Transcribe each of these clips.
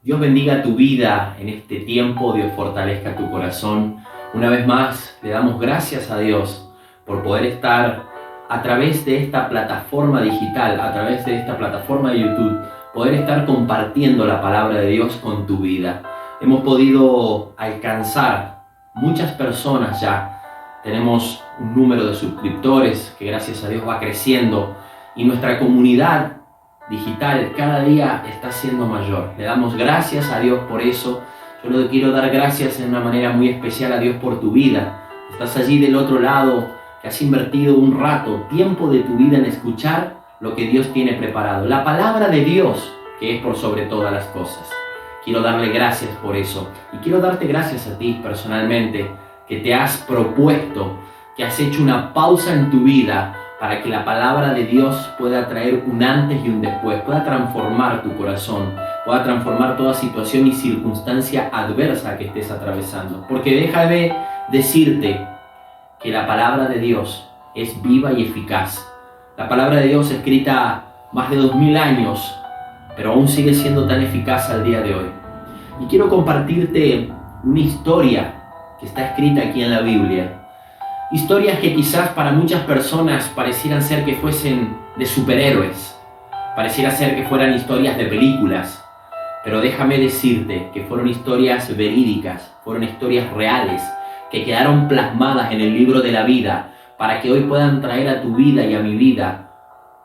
Dios bendiga tu vida en este tiempo, Dios fortalezca tu corazón. Una vez más, le damos gracias a Dios por poder estar a través de esta plataforma digital, a través de esta plataforma de YouTube, poder estar compartiendo la palabra de Dios con tu vida. Hemos podido alcanzar muchas personas ya. Tenemos un número de suscriptores que gracias a Dios va creciendo y nuestra comunidad digital cada día está siendo mayor. Le damos gracias a Dios por eso. Yo le quiero dar gracias en una manera muy especial a Dios por tu vida. Estás allí del otro lado, que has invertido un rato, tiempo de tu vida en escuchar lo que Dios tiene preparado. La palabra de Dios, que es por sobre todas las cosas. Quiero darle gracias por eso. Y quiero darte gracias a ti personalmente, que te has propuesto, que has hecho una pausa en tu vida para que la palabra de Dios pueda traer un antes y un después, pueda transformar tu corazón, pueda transformar toda situación y circunstancia adversa que estés atravesando. Porque déjame decirte que la palabra de Dios es viva y eficaz. La palabra de Dios escrita más de 2000 años, pero aún sigue siendo tan eficaz al día de hoy. Y quiero compartirte una historia que está escrita aquí en la Biblia. Historias que quizás para muchas personas parecieran ser que fuesen de superhéroes, pareciera ser que fueran historias de películas, pero déjame decirte que fueron historias verídicas, fueron historias reales, que quedaron plasmadas en el libro de la vida, para que hoy puedan traer a tu vida y a mi vida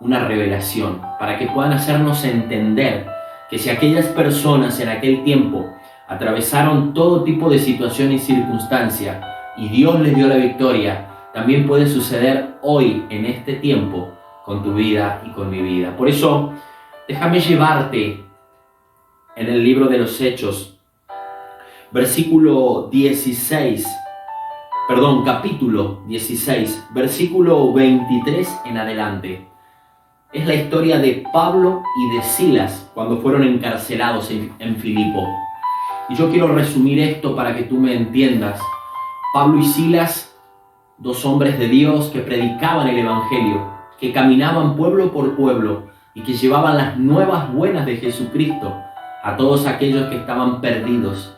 una revelación, para que puedan hacernos entender que si aquellas personas en aquel tiempo atravesaron todo tipo de situación y circunstancia, y Dios les dio la victoria, también puede suceder hoy, en este tiempo, con tu vida y con mi vida. Por eso, déjame llevarte en el libro de los Hechos, capítulo 16, versículo 23 en adelante. Es la historia de Pablo y de Silas cuando fueron encarcelados en Filipo. Y yo quiero resumir esto para que tú me entiendas. Pablo y Silas, dos hombres de Dios que predicaban el Evangelio, que caminaban pueblo por pueblo y que llevaban las nuevas buenas de Jesucristo a todos aquellos que estaban perdidos.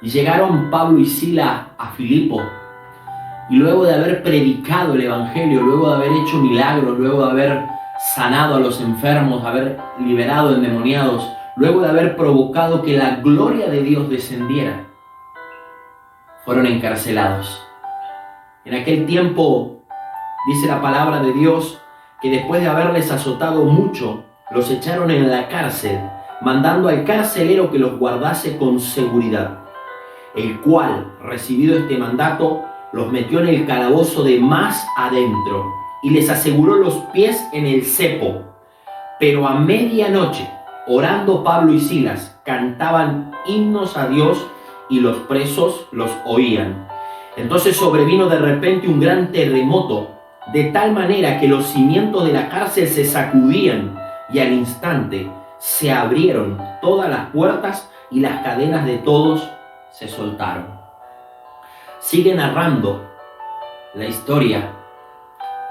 Y llegaron Pablo y Silas a Filipo, y luego de haber predicado el Evangelio, luego de haber hecho milagros, luego de haber sanado a los enfermos, haber liberado endemoniados, luego de haber provocado que la gloria de Dios descendiera, fueron encarcelados. En aquel tiempo, dice la palabra de Dios, que después de haberles azotado mucho, los echaron en la cárcel, mandando al carcelero que los guardase con seguridad, el cual, recibido este mandato, los metió en el calabozo de más adentro y les aseguró los pies en el cepo. Pero a medianoche, orando Pablo y Silas, cantaban himnos a Dios y los presos los oían. Entonces sobrevino de repente un gran terremoto, de tal manera que los cimientos de la cárcel se sacudían y al instante se abrieron todas las puertas y las cadenas de todos se soltaron. Sigue narrando la historia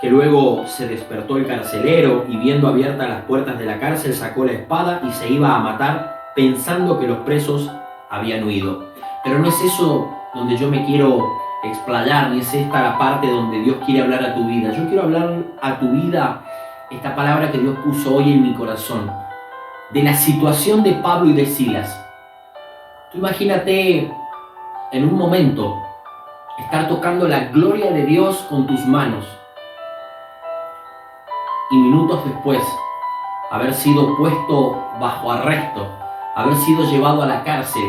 que luego se despertó el carcelero y viendo abiertas las puertas de la cárcel sacó la espada y se iba a matar pensando que los presos habían huido. Pero no es eso donde yo me quiero explayar, ni es esta la parte donde Dios quiere hablar a tu vida. Yo quiero hablar a tu vida esta palabra que Dios puso hoy en mi corazón, de la situación de Pablo y de Silas. Tú imagínate en un momento estar tocando la gloria de Dios con tus manos y minutos después haber sido puesto bajo arresto, haber sido llevado a la cárcel.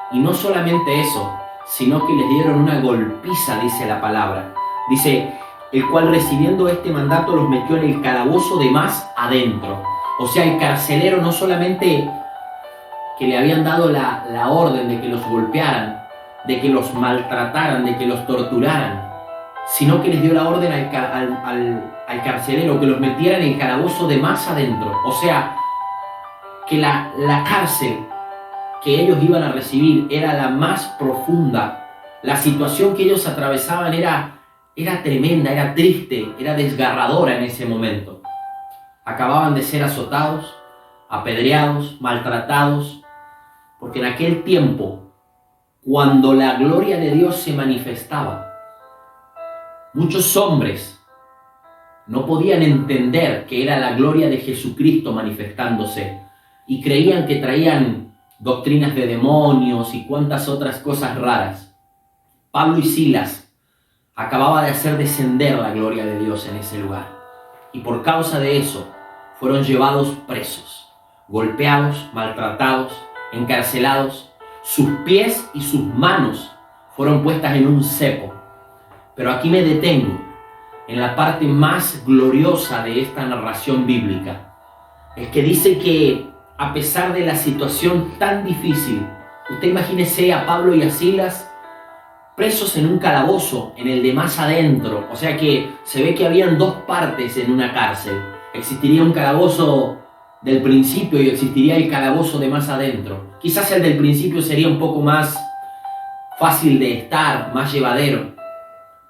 Y no solamente eso, sino que les dieron una golpiza, dice la palabra. Dice, el cual recibiendo este mandato los metió en el calabozo de más adentro. O sea, el carcelero no solamente que le habían dado la orden de que los golpearan, de que los maltrataran, de que los torturaran, sino que les dio la orden al carcelero que los metiera en el calabozo de más adentro. O sea, que la cárcel que ellos iban a recibir era la más profunda. La situación que ellos atravesaban era tremenda, era triste, era desgarradora en ese momento. Acababan de ser azotados, apedreados, maltratados, Porque en aquel tiempo, cuando la gloria de Dios se manifestaba, muchos hombres no podían entender que era la gloria de Jesucristo manifestándose y creían que traían doctrinas de demonios y cuantas otras cosas raras. Pablo y Silas acababa de hacer descender la gloria de Dios en ese lugar y por causa de eso fueron llevados presos, golpeados, maltratados, encarcelados. Sus pies y sus manos fueron puestas en un cepo. Pero aquí me detengo en la parte más gloriosa de esta narración bíblica. Es que dice que a pesar de la situación tan difícil, usted imagínese a Pablo y a Silas presos en un calabozo, en el de más adentro. O sea que se ve que habían dos partes en una cárcel. Existiría un calabozo del principio y existiría el calabozo de más adentro. Quizás el del principio sería un poco más fácil de estar, más llevadero.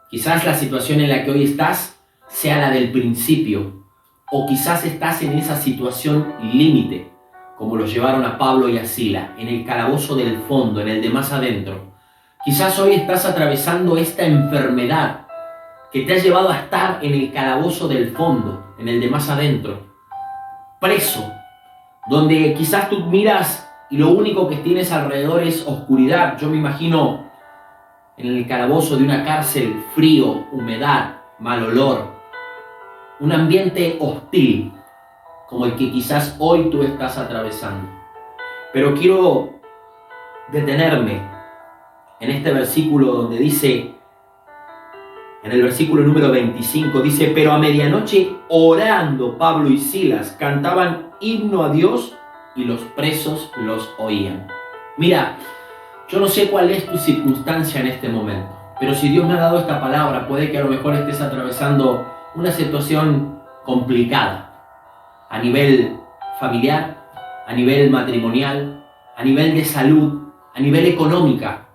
Quizás la situación en la que hoy estás sea la del principio, o quizás estás en esa situación límite, como lo llevaron a Pablo y a Silas, en el calabozo del fondo, en el de más adentro. Quizás hoy estás atravesando esta enfermedad que te ha llevado a estar en el calabozo del fondo, en el de más adentro, preso, donde quizás tú miras y lo único que tienes alrededor es oscuridad. Yo me imagino en el calabozo de una cárcel, frío, humedad, mal olor, un ambiente hostil, como el que quizás hoy tú estás atravesando. Pero quiero detenerme en este versículo donde dice, en el versículo número 25, dice: pero a medianoche, orando, Pablo y Silas cantaban himno a Dios y los presos los oían. Mira, yo no sé cuál es tu circunstancia en este momento, pero si Dios me ha dado esta palabra, puede que a lo mejor estés atravesando una situación complicada a nivel familiar, a nivel matrimonial, a nivel de salud, a nivel económica.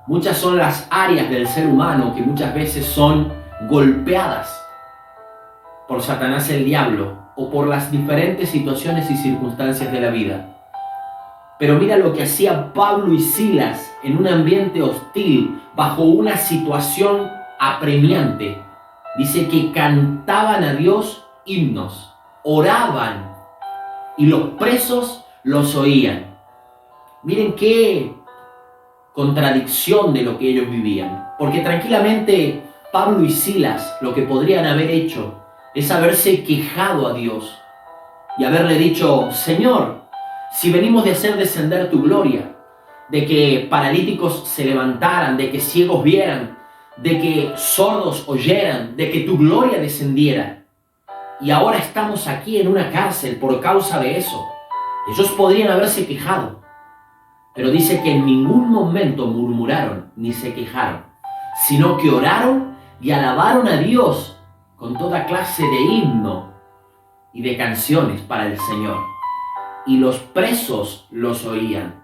Muchas son las áreas del ser humano que muchas veces son golpeadas por Satanás el diablo o por las diferentes situaciones y circunstancias de la vida. Pero mira lo que hacía Pablo y Silas en un ambiente hostil, bajo una situación apremiante. Dice que cantaban a Dios himnos, oraban y los presos los oían. Miren qué contradicción de lo que ellos vivían. Porque tranquilamente Pablo y Silas lo que podrían haber hecho es haberse quejado a Dios y haberle dicho: Señor, si venimos de hacer descender tu gloria, de que paralíticos se levantaran, de que ciegos vieran, de que sordos oyeran, de que tu gloria descendiera, y ahora estamos aquí en una cárcel por causa de eso. Ellos podrían haberse quejado, pero dice que en ningún momento murmuraron ni se quejaron, sino que oraron y alabaron a Dios con toda clase de himno y de canciones para el Señor. Y los presos los oían.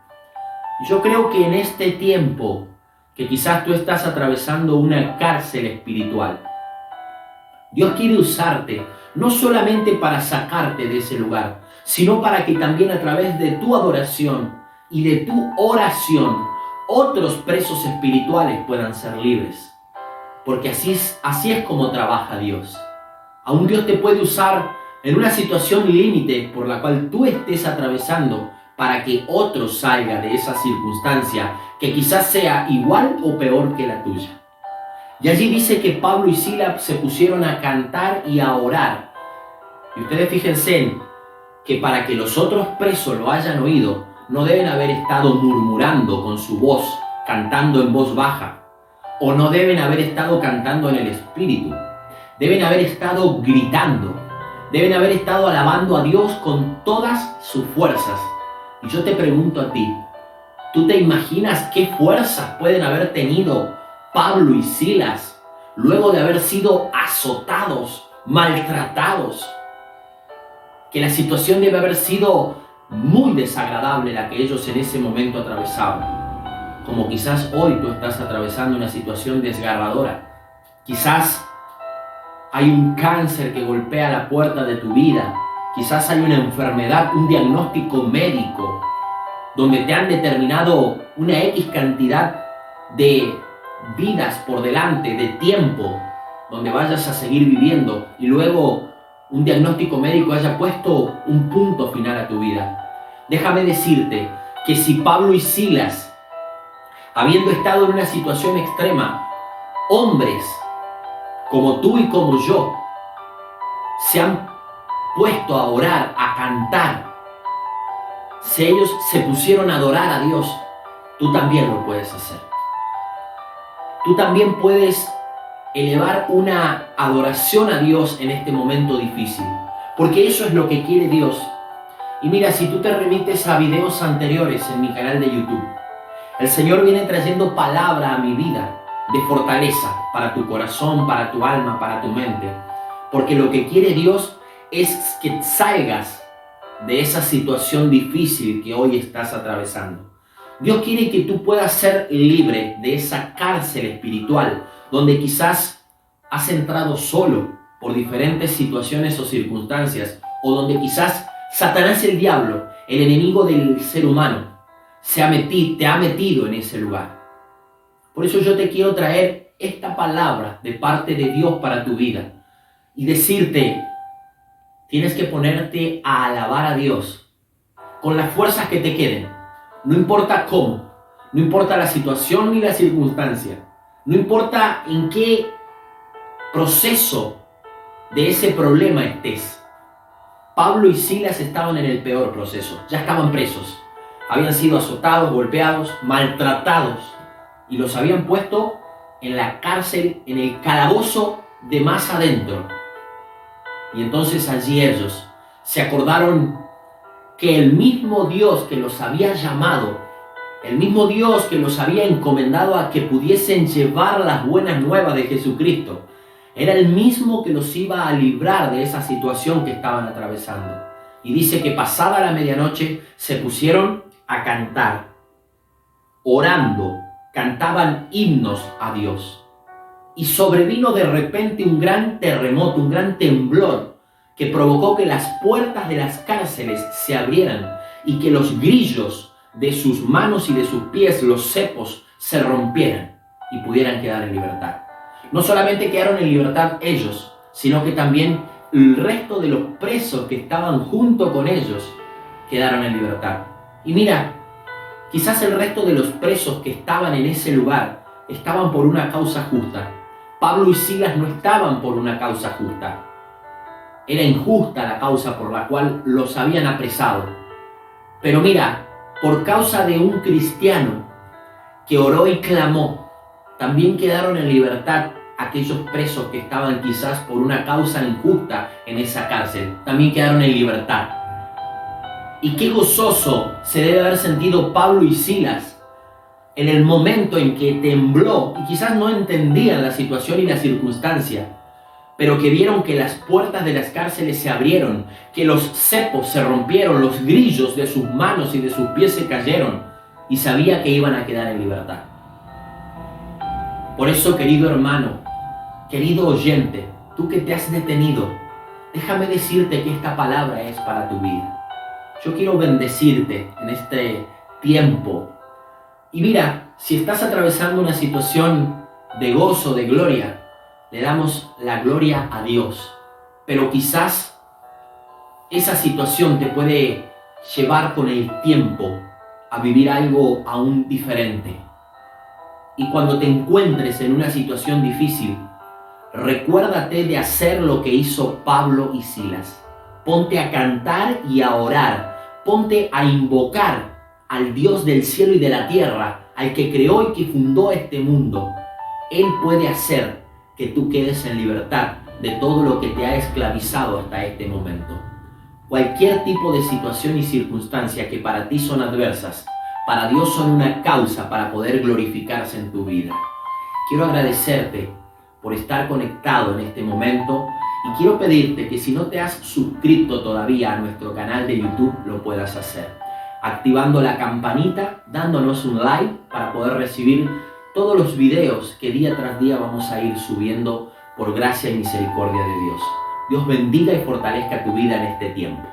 Yo creo que en este tiempo que quizás tú estás atravesando una cárcel espiritual, Dios quiere usarte no solamente para sacarte de ese lugar, sino para que también a través de tu adoración y de tu oración otros presos espirituales puedan ser libres. Porque así es como trabaja Dios. Aún Dios te puede usar en una situación límite por la cual tú estés atravesando para que otro salga de esa circunstancia que quizás sea igual o peor que la tuya. Y allí dice que Pablo y Silas se pusieron a cantar y a orar. Y ustedes fíjense que para que los otros presos lo hayan oído, no deben haber estado murmurando con su voz, cantando en voz baja, o no deben haber estado cantando en el espíritu. Deben haber estado gritando, deben haber estado alabando a Dios con todas sus fuerzas. Y yo te pregunto a ti, ¿tú te imaginas qué fuerzas pueden haber tenido Pablo y Silas luego de haber sido azotados, maltratados? Que la situación debe haber sido muy desagradable la que ellos en ese momento atravesaban. Como quizás hoy tú estás atravesando una situación desgarradora. Quizás hay un cáncer que golpea la puerta de tu vida. Quizás hay una enfermedad, un diagnóstico médico donde te han determinado una X cantidad de vidas por delante, de tiempo, donde vayas a seguir viviendo y luego un diagnóstico médico haya puesto un punto final a tu vida. Déjame decirte que si Pablo y Silas, habiendo estado en una situación extrema, hombres como tú y como yo, se han puesto a orar, a cantar, si ellos se pusieron a adorar a Dios, tú también lo puedes hacer. Tú también puedes elevar una adoración a Dios en este momento difícil, porque eso es lo que quiere Dios. Y mira, si tú te remites a videos anteriores en mi canal de YouTube, el Señor viene trayendo palabra a mi vida de fortaleza para tu corazón, para tu alma, para tu mente, porque lo que quiere Dios es que salgas de esa situación difícil que hoy estás atravesando. Dios quiere que tú puedas ser libre de esa cárcel espiritual donde quizás has entrado solo por diferentes situaciones o circunstancias, o donde quizás Satanás, el diablo, el enemigo del ser humano, te ha metido en ese lugar. Por eso yo te quiero traer esta palabra de parte de Dios para tu vida y decirte: tienes que ponerte a alabar a Dios con las fuerzas que te queden. No importa cómo, no importa la situación ni la circunstancia, no importa en qué proceso de ese problema estés. Pablo y Silas estaban en el peor proceso, ya estaban presos. Habían sido azotados, golpeados, maltratados y los habían puesto en la cárcel, en el calabozo de más adentro. Y entonces allí ellos se acordaron que el mismo Dios que los había llamado, el mismo Dios que los había encomendado a que pudiesen llevar las buenas nuevas de Jesucristo, era el mismo que los iba a librar de esa situación que estaban atravesando. Y dice que pasada la medianoche se pusieron a cantar, orando, cantaban himnos a Dios. Y sobrevino de repente un gran terremoto, un gran temblor, que provocó que las puertas de las cárceles se abrieran y que los grillos de sus manos y de sus pies, los cepos, se rompieran y pudieran quedar en libertad. No solamente quedaron en libertad ellos, sino que también el resto de los presos que estaban junto con ellos quedaron en libertad. Y mira, quizás el resto de los presos que estaban en ese lugar estaban por una causa justa. Pablo y Silas no estaban por una causa justa. Era injusta la causa por la cual los habían apresado. Pero mira, por causa de un cristiano que oró y clamó, también quedaron en libertad aquellos presos que estaban quizás por una causa injusta en esa cárcel. También quedaron en libertad. Y qué gozoso se debe haber sentido Pablo y Silas en el momento en que tembló y quizás no entendían la situación y la circunstancia, pero que vieron que las puertas de las cárceles se abrieron, que los cepos se rompieron, los grillos de sus manos y de sus pies se cayeron, y sabía que iban a quedar en libertad. Por eso, querido hermano, querido oyente, tú que te has detenido, déjame decirte que esta palabra es para tu vida. Yo quiero bendecirte en este tiempo. Y mira, si estás atravesando una situación de gozo, de gloria, le damos la gloria a Dios. Pero quizás esa situación te puede llevar con el tiempo a vivir algo aún diferente. Y cuando te encuentres en una situación difícil, recuérdate de hacer lo que hizo Pablo y Silas. Ponte a cantar y a orar. Ponte a invocar al Dios del cielo y de la tierra, al que creó y que fundó este mundo. Él puede hacer que tú quedes en libertad de todo lo que te ha esclavizado hasta este momento. Cualquier tipo de situación y circunstancia que para ti son adversas, para Dios son una causa para poder glorificarse en tu vida. Quiero agradecerte por estar conectado en este momento y quiero pedirte que si no te has suscrito todavía a nuestro canal de YouTube, lo puedas hacer, activando la campanita, dándonos un like para poder recibir todos los videos que día tras día vamos a ir subiendo por gracia y misericordia de Dios. Dios bendiga y fortalezca tu vida en este tiempo.